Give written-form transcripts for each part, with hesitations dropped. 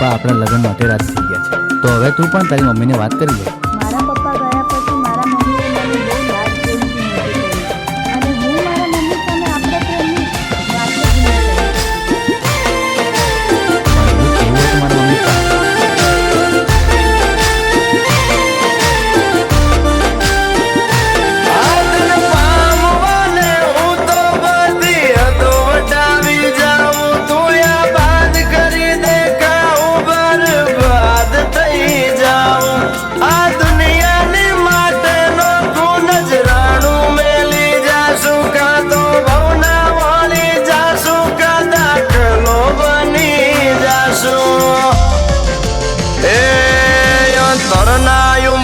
પપ્પા આપણા લગ્ન માટે રાજી થઈ ગયા છે, તો હવે તું પણ તારી મમ્મીને વાત કરી લે. મારા પપ્પા ગયા પછી મારા મમ્મીએ મને બહુ લાડ પ્રેમથી મોટી કરી અને હું મારા મમ્મી સામે આપણા પ્રેમની વાત જ નહીં કરી. પણ એવું કેવું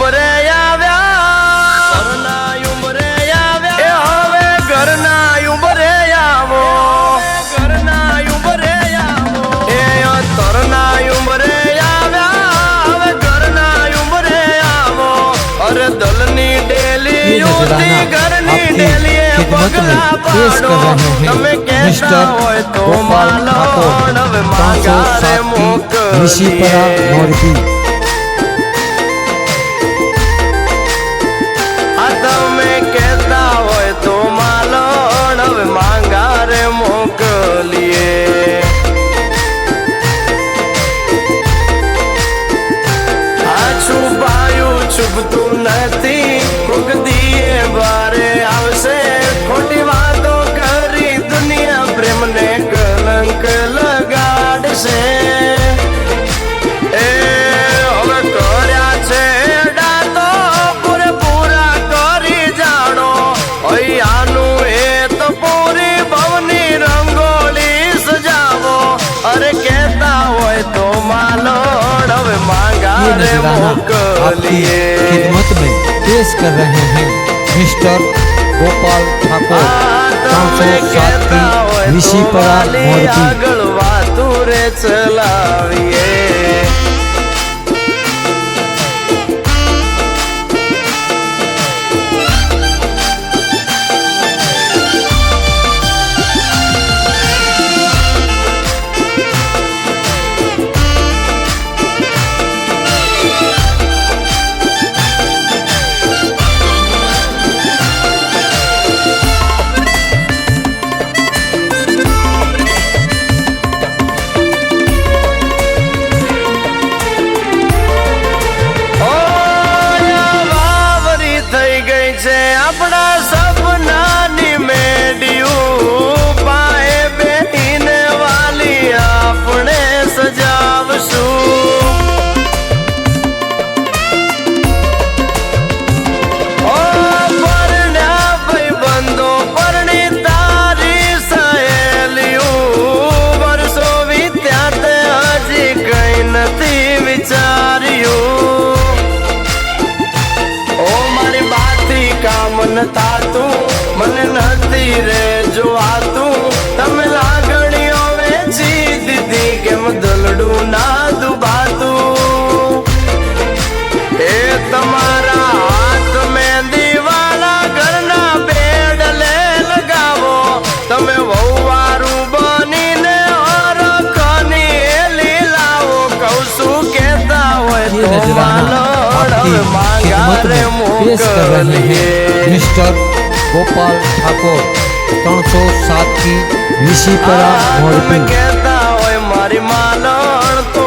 હોય તો મારા મમ્મી પાસે. खिदमत में पेश कर रहे हैं मिस्टर गोपाल ठाकुर 307 की ऋषिपरा मोरबी। कहता हो तो मालोण मांगा रे मोकलिए છુપાયું છુપતું નથી કોક દીએ બારે આવશે ખોટી વાતો કરી દુનિયા પ્રેમને કલંક લગાડશે એ હવે કર્યા છે ડાતો પૂરેપૂરા કરી જાણો અહીંયાનું એ તો પૂરી ભવની રંગોળી સજાવો અરે કહેતા હોય તો માલોડ હવે માંગા ये नजराना आपकी खिदमत में पेश कर रहे हैं मिस्टर गोपाल ठाकुर 307 की ऋषिपरा मोरबी। આગળ વાતું રે ચલાવીએ આપણા સપનાની મેડિયું પાએ બેઠીને વાલી આપણે સજાવશું ઓ પરણ્યા ભાઈબંધો પરણી તારી સહેલિયું વર્ષો વીત્યા તે હજી કઈ નથી વિચાર્યું ઓ મારી બાથી કામ નતાતું મને નથી રે જોવાતું તમે લાગણીઓ વેચી દીધી કેમ દલડું ના દુબાતું એ તમારા હાથ મહેંદી વાળા ઘરના બેડલે લગાવો તમે વહુવારું બનીને હરખની એલી લાવો કહું છું કહેતા હોય ये તો नजराना आपकी खिदमत में पेश कर रहे हैं मिस्टर गोपाल ठाकुर 307 की ऋषिपरा मोरबी। કહેતા હોય મારી માલણ તો